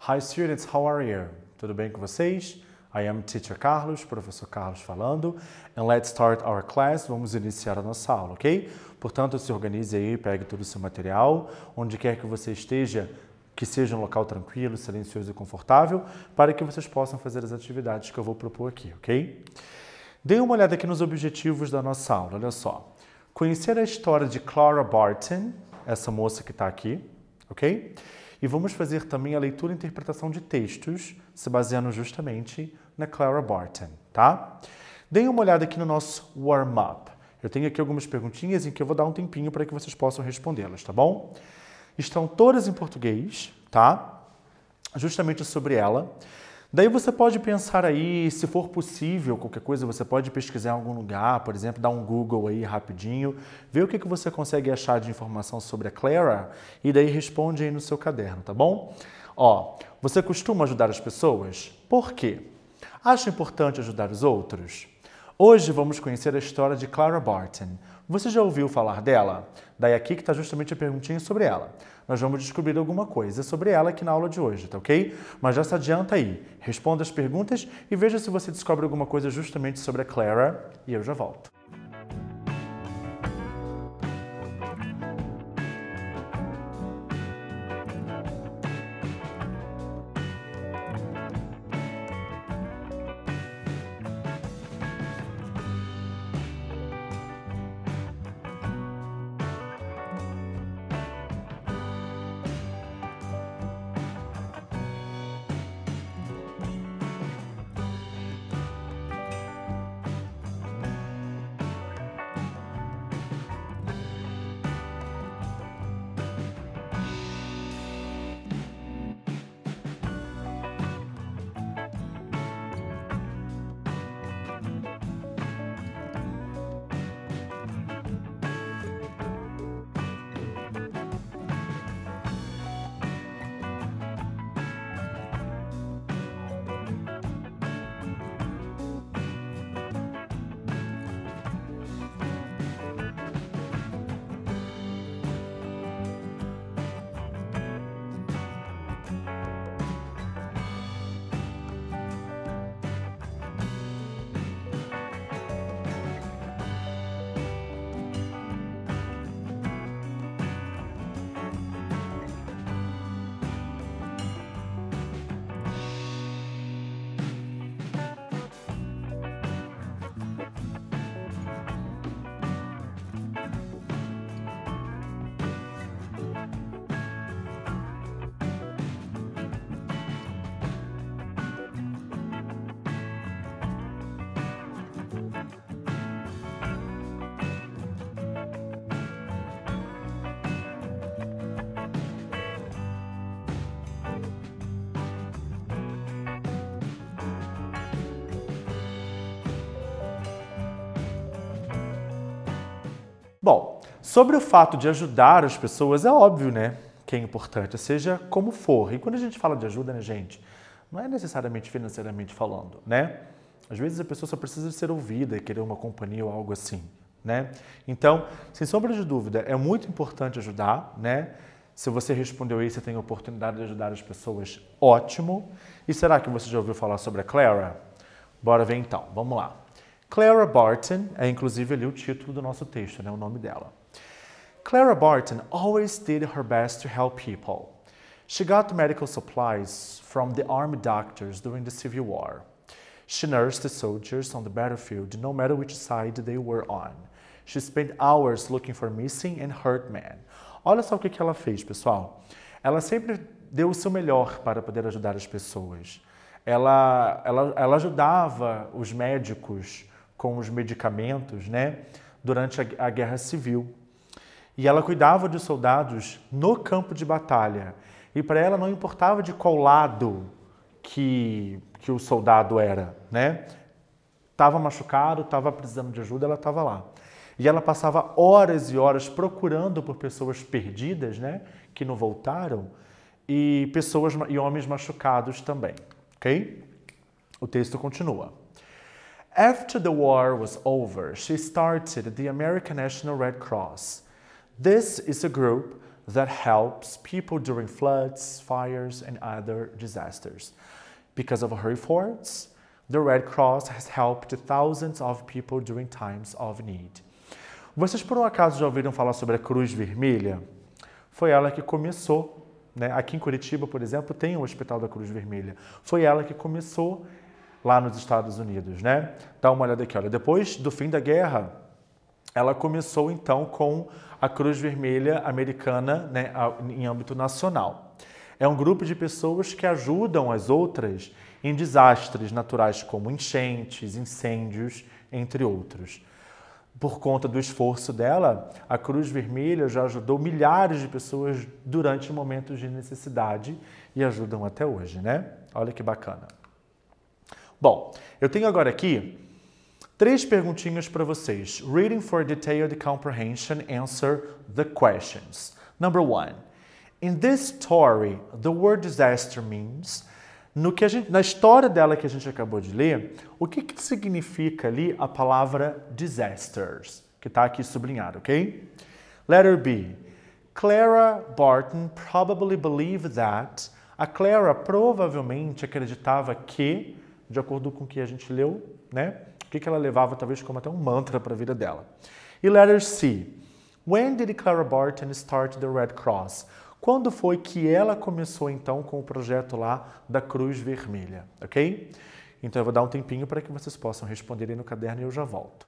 Hi students, how are you? Tudo bem com vocês? I am Teacher Carlos, professor Carlos falando. And let's start our class. Vamos iniciar a nossa aula, ok? Portanto, se organize aí, pegue todo o seu material, onde quer que você esteja, que seja um local tranquilo, silencioso e confortável, para que vocês possam fazer as atividades que eu vou propor aqui, ok? Dê uma olhada aqui nos objetivos da nossa aula, olha só. Conhecer a história de Clara Barton, essa moça que está aqui, ok? E vamos fazer também a leitura e interpretação de textos, se baseando justamente na Clara Barton, tá? Deem uma olhada aqui no nosso warm-up. Eu tenho aqui algumas perguntinhas em que eu vou dar um tempinho para que vocês possam respondê-las, tá bom? Estão todas em português, tá? Justamente sobre ela. Daí você pode pensar aí, se for possível, qualquer coisa, você pode pesquisar em algum lugar, por exemplo, dar um Google aí rapidinho, ver o que você consegue achar de informação sobre a Clara e daí responde aí no seu caderno, tá bom? Ó, você costuma ajudar as pessoas? Por quê? Acha importante ajudar os outros? Hoje vamos conhecer a história de Clara Barton. Você já ouviu falar dela? Daí aqui que está justamente a perguntinha sobre ela. Nós vamos descobrir alguma coisa sobre ela aqui na aula de hoje, tá ok? Mas já se adianta aí, responda as perguntas e veja se você descobre alguma coisa justamente sobre a Clara e eu já volto. Bom, sobre o fato de ajudar as pessoas, é óbvio, né, que é importante, seja como for. E quando a gente fala de ajuda, né, gente, não é necessariamente financeiramente falando, né? Às vezes a pessoa só precisa ser ouvida e querer uma companhia ou algo assim, né? Então, sem sombra de dúvida, é muito importante ajudar, né? Se você respondeu aí, você tem a oportunidade de ajudar as pessoas, ótimo. E será que você já ouviu falar sobre a Clara? Bora ver então, vamos lá. Clara Barton é inclusive ali o título do nosso texto, né, o nome dela. Clara Barton always did her best to help people. She got medical supplies from the army doctors during the Civil War. She nursed the soldiers on the battlefield no matter which side they were on. She spent hours looking for missing and hurt men. Olha só o que ela fez, pessoal. Ela sempre deu o seu melhor para poder ajudar as pessoas. Ela ajudava os médicos com os medicamentos, né, durante a Guerra Civil. E ela cuidava de soldados no campo de batalha. E para ela não importava de qual lado que o soldado era, né? Estava machucado, estava precisando de ajuda, ela estava lá. E ela passava horas e horas procurando por pessoas perdidas, né, que não voltaram, e pessoas e homens machucados também, ok? O texto continua. After the war was over, she started the American National Red Cross. This is a group that helps people during floods, fires, and other disasters. Because of her efforts, the Red Cross has helped thousands of people during times of need. Vocês por um acaso já ouviram falar sobre a Cruz Vermelha? Foi ela que começou, né? Aqui em Curitiba, por exemplo, tem o Hospital da Cruz Vermelha. Foi ela que começou lá nos Estados Unidos, né? Dá uma olhada aqui, olha. Depois do fim da guerra, ela começou então com a Cruz Vermelha Americana, né, em âmbito nacional. É um grupo de pessoas que ajudam as outras em desastres naturais como enchentes, incêndios, entre outros. Por conta do esforço dela, a Cruz Vermelha já ajudou milhares de pessoas durante momentos de necessidade e ajudam até hoje, né? Olha que bacana. Bom, eu tenho agora aqui 3 perguntinhas para vocês. Reading for detailed comprehension, answer the questions. Number 1. In this story, the word disaster means... na história dela que a gente acabou de ler, o que significa ali a palavra disasters, que está aqui sublinhado, ok? Letter B. Clara Barton probably believed that... A Clara provavelmente acreditava que, de acordo com o que a gente leu, né? O que ela levava talvez como até um mantra para a vida dela. E letter C. When did Clara Barton start the Red Cross? Quando foi que ela começou, então, com o projeto lá da Cruz Vermelha, ok? Então, eu vou dar um tempinho para que vocês possam responder aí no caderno e eu já volto.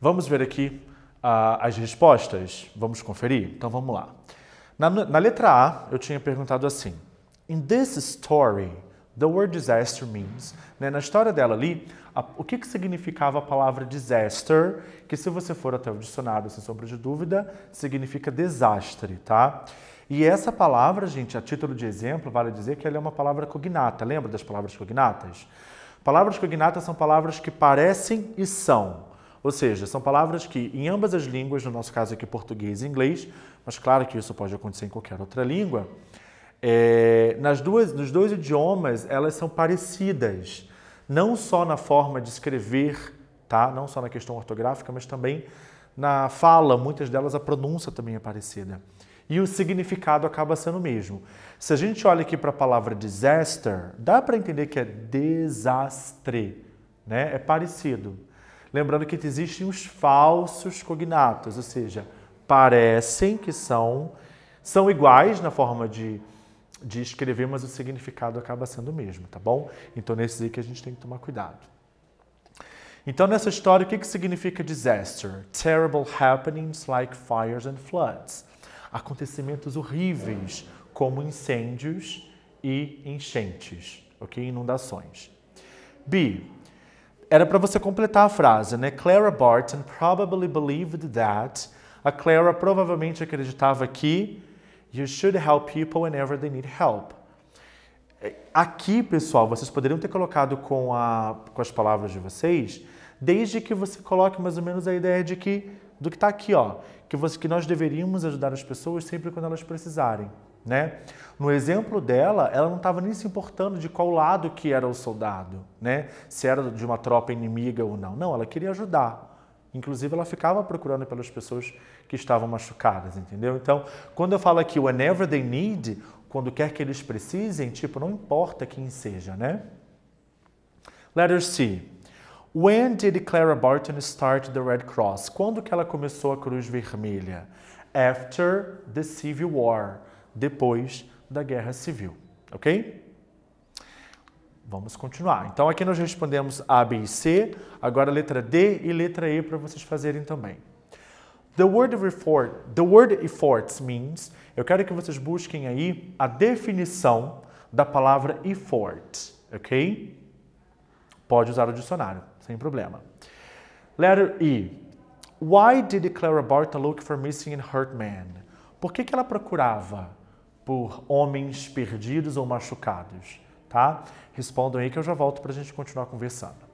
Vamos ver aqui as respostas? Vamos conferir? Então vamos lá. Na letra A, eu tinha perguntado assim: In this story, The word disaster means, né, na história dela ali, o que significava a palavra disaster, que se você for até o dicionário, sem sombra de dúvida, significa desastre, tá? E essa palavra, gente, a título de exemplo, vale dizer que ela é uma palavra cognata. Lembra das palavras cognatas? Palavras cognatas são palavras que parecem e são. Ou seja, são palavras que, em ambas as línguas, no nosso caso aqui português e inglês, mas claro que isso pode acontecer em qualquer outra língua, nos dois idiomas, elas são parecidas, não só na forma de escrever, tá? Não só na questão ortográfica, mas também na fala, muitas delas a pronúncia também é parecida. E o significado acaba sendo o mesmo. Se a gente olha aqui para a palavra disaster, dá para entender que é desastre, né? É parecido. Lembrando que existem os falsos cognatos, ou seja, parecem que são iguais na forma de escrever, mas o significado acaba sendo o mesmo, tá bom? Então, nesses aí que a gente tem que tomar cuidado. Então, nessa história, o que significa disaster? Terrible happenings like fires and floods. Acontecimentos horríveis, como incêndios e enchentes, ok? Inundações. B. Era para você completar a frase, né? Clara Barton probably believed that. A Clara provavelmente acreditava que you should help people whenever they need help. Aqui, pessoal, vocês poderiam ter colocado com as palavras de vocês, desde que você coloque mais ou menos a ideia do que está aqui, ó, que nós deveríamos ajudar as pessoas sempre quando elas precisarem, né? No exemplo dela, ela não estava nem se importando de qual lado que era o soldado, né? Se era de uma tropa inimiga ou não. Não, ela queria ajudar. Inclusive, ela ficava procurando pelas pessoas que estavam machucadas, entendeu? Então, quando eu falo aqui whenever they need, quando quer que eles precisem, tipo, não importa quem seja, né? Letter C. When did Clara Barton start the Red Cross? Quando que ela começou a Cruz Vermelha? After the Civil War. Depois da Guerra Civil, ok? Vamos continuar. Então, aqui nós respondemos A, B e C. Agora, letra D e letra E para vocês fazerem também. The word efforts means... Eu quero que vocês busquem aí a definição da palavra effort, ok? Pode usar o dicionário, sem problema. Letter E. Why did Clara Barton look for missing and hurt men? Por que ela procurava por homens perdidos ou machucados? Tá? Respondam aí que eu já volto para a gente continuar conversando.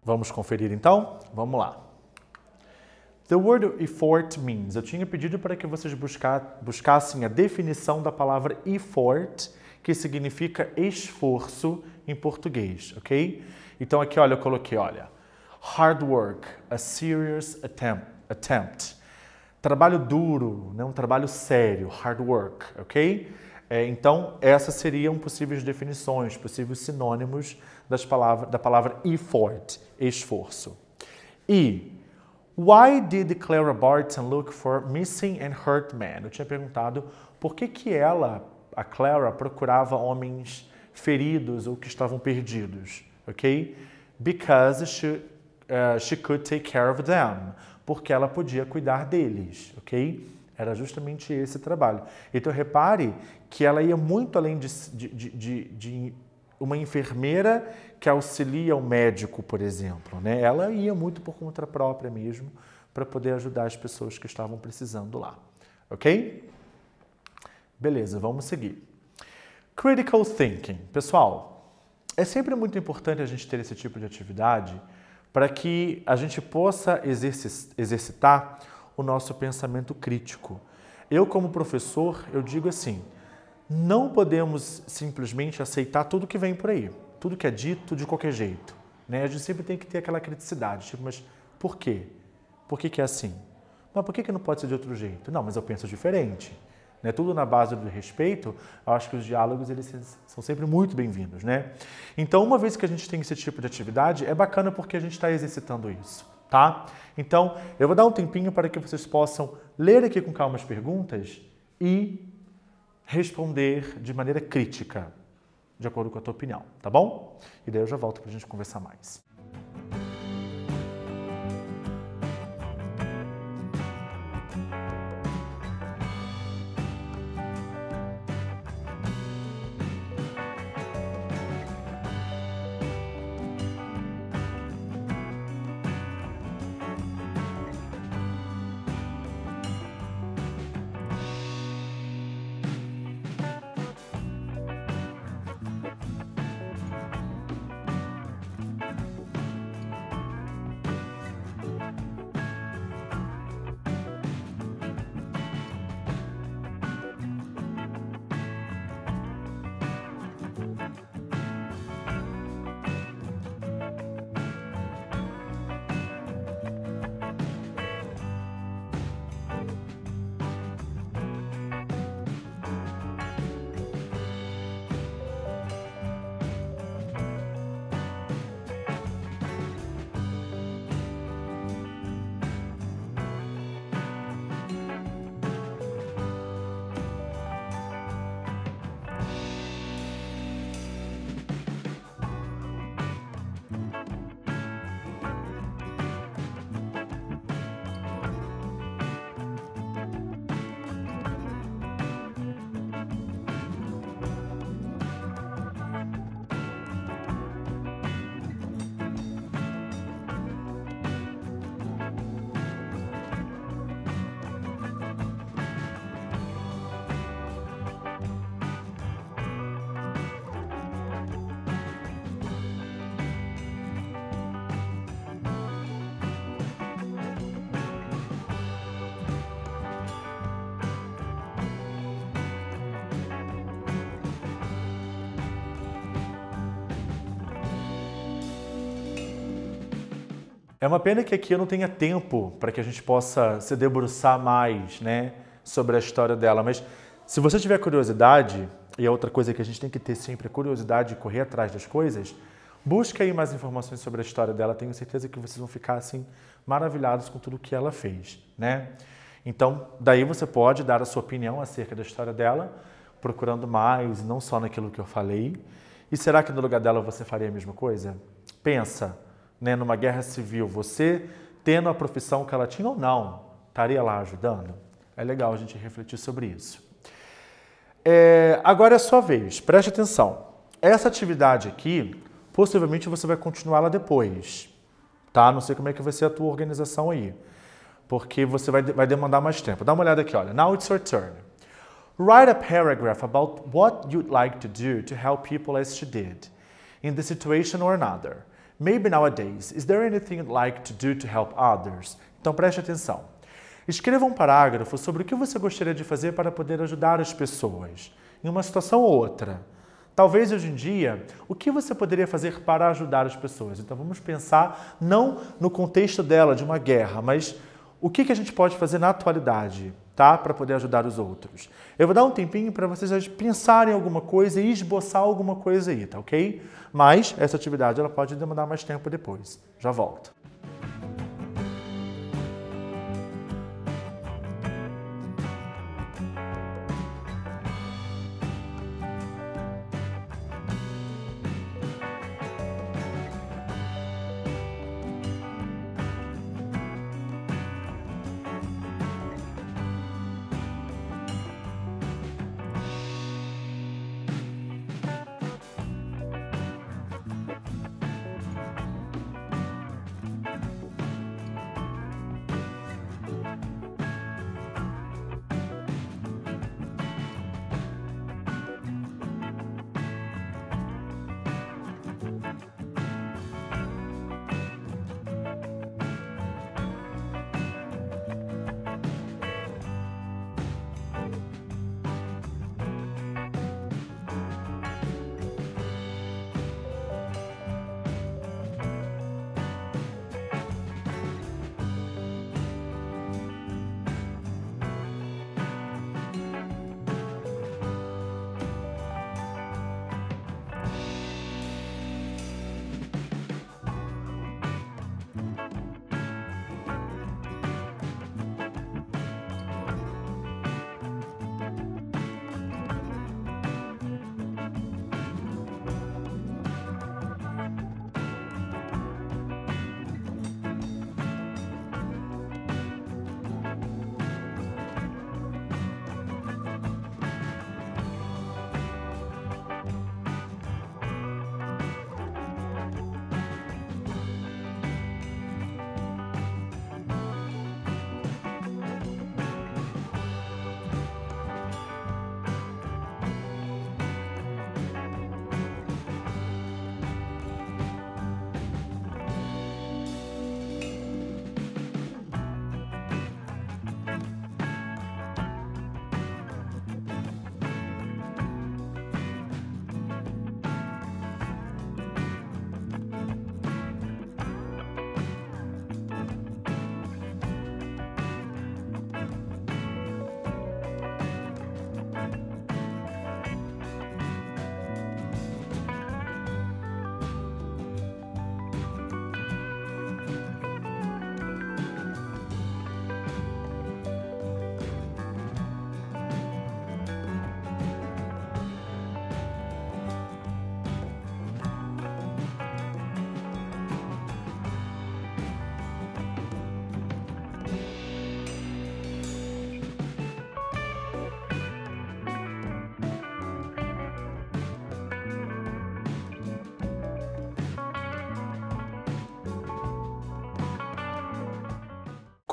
Vamos conferir então? Vamos lá. The word effort means. Eu tinha pedido para que vocês buscassem a definição da palavra effort, que significa esforço em português, ok? Então aqui, olha, eu coloquei, olha, hard work, a serious attempt. Trabalho duro, né? Um trabalho sério, hard work, ok? Então, essas seriam possíveis definições, possíveis sinônimos da palavra effort, esforço. E, why did Clara Barton look for missing and hurt men? Eu tinha perguntado por que ela, a Clara, procurava homens feridos ou que estavam perdidos, ok? Because she could take care of them. Porque ela podia cuidar deles, ok? Era justamente esse trabalho. Então, repare que ela ia muito além de uma enfermeira que auxilia o médico, por exemplo, né? Ela ia muito por conta própria mesmo, para poder ajudar as pessoas que estavam precisando lá, ok? Beleza, vamos seguir. Critical thinking. Pessoal, é sempre muito importante a gente ter esse tipo de atividade para que a gente possa exercitar o nosso pensamento crítico. Eu, como professor, eu digo assim, não podemos simplesmente aceitar tudo que vem por aí, tudo que é dito de qualquer jeito, né? A gente sempre tem que ter aquela criticidade, tipo, mas por quê? Por que é assim? Mas por que não pode ser de outro jeito? Não, mas eu penso diferente. Né? Tudo na base do respeito, eu acho que os diálogos eles são sempre muito bem-vindos, né? Então, uma vez que a gente tem esse tipo de atividade, é bacana porque a gente está exercitando isso, tá? Então, eu vou dar um tempinho para que vocês possam ler aqui com calma as perguntas e responder de maneira crítica, de acordo com a tua opinião, tá bom? E daí eu já volto para a gente conversar mais. É uma pena que aqui eu não tenha tempo para que a gente possa se debruçar mais, né, sobre a história dela, mas se você tiver curiosidade, e é outra coisa que a gente tem que ter sempre, a curiosidade de correr atrás das coisas, busque aí mais informações sobre a história dela, tenho certeza que vocês vão ficar assim maravilhados com tudo que ela fez, né? Então, daí você pode dar a sua opinião acerca da história dela, procurando mais, não só naquilo que eu falei. E será que no lugar dela você faria a mesma coisa? Pensa, né, numa guerra civil, você tendo a profissão que ela tinha ou não, estaria lá ajudando? É legal a gente refletir sobre isso. Agora é a sua vez, preste atenção. Essa atividade aqui, possivelmente você vai continuá-la depois, tá? Não sei como é que vai ser a tua organização aí, porque você vai demandar mais tempo. Dá uma olhada aqui, olha. Now it's your turn. Write a paragraph about what you'd like to do to help people as she did, in the situation or another. Maybe nowadays, is there anything you'd like to do to help others? Então preste atenção. Escreva um parágrafo sobre o que você gostaria de fazer para poder ajudar as pessoas. em uma situação ou outra. Talvez hoje em dia, o que você poderia fazer para ajudar as pessoas? Então vamos pensar não no contexto dela, de uma guerra, mas o que a gente pode fazer na atualidade, tá? Para poder ajudar os outros. Eu vou dar um tempinho para vocês pensarem em alguma coisa e esboçar alguma coisa aí, tá ok? Mas essa atividade ela pode demandar mais tempo depois. Já volto.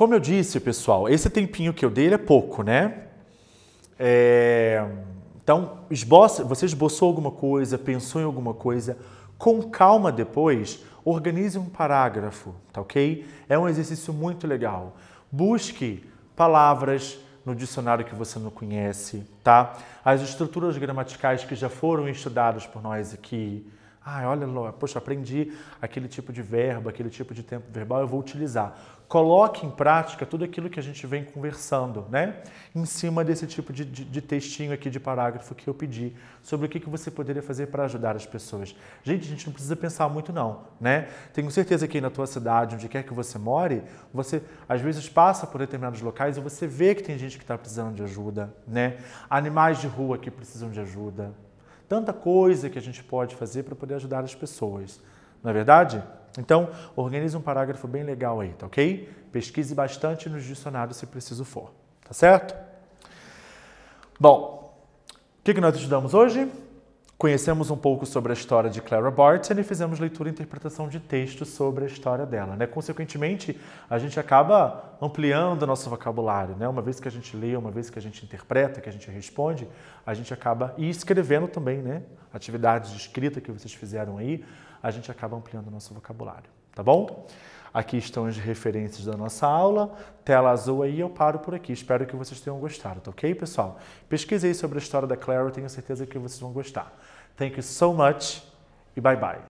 Como eu disse, pessoal, esse tempinho que eu dei é pouco, né? Então, você esboçou alguma coisa, pensou em alguma coisa, com calma depois, organize um parágrafo, tá ok? É um exercício muito legal. Busque palavras no dicionário que você não conhece, tá? As estruturas gramaticais que já foram estudadas por nós aqui. Olha, poxa, aprendi aquele tipo de verbo, aquele tipo de tempo verbal, eu vou utilizar. Coloque em prática tudo aquilo que a gente vem conversando, né? Em cima desse tipo de textinho aqui, de parágrafo que eu pedi, sobre o que você poderia fazer para ajudar as pessoas. Gente, a gente não precisa pensar muito não, né? Tenho certeza que aí na tua cidade, onde quer que você more, você às vezes passa por determinados locais e você vê que tem gente que está precisando de ajuda, né? Animais de rua que precisam de ajuda. Tanta coisa que a gente pode fazer para poder ajudar as pessoas, não é verdade? Então, organize um parágrafo bem legal aí, tá ok? Pesquise bastante nos dicionários se preciso for, tá certo? Bom, o que nós estudamos hoje? Conhecemos um pouco sobre a história de Clara Barton e fizemos leitura e interpretação de texto sobre a história dela, né? Consequentemente, a gente acaba ampliando o nosso vocabulário, né? Uma vez que a gente lê, uma vez que a gente interpreta, que a gente responde, a gente acaba, e escrevendo também, né? Atividades de escrita que vocês fizeram aí, a gente acaba ampliando o nosso vocabulário, tá bom? Aqui estão as referências da nossa aula, tela azul aí, eu paro por aqui. Espero que vocês tenham gostado, tá ok, pessoal? Pesquisei sobre a história da Claire, eu tenho certeza que vocês vão gostar. Thank you so much e bye bye.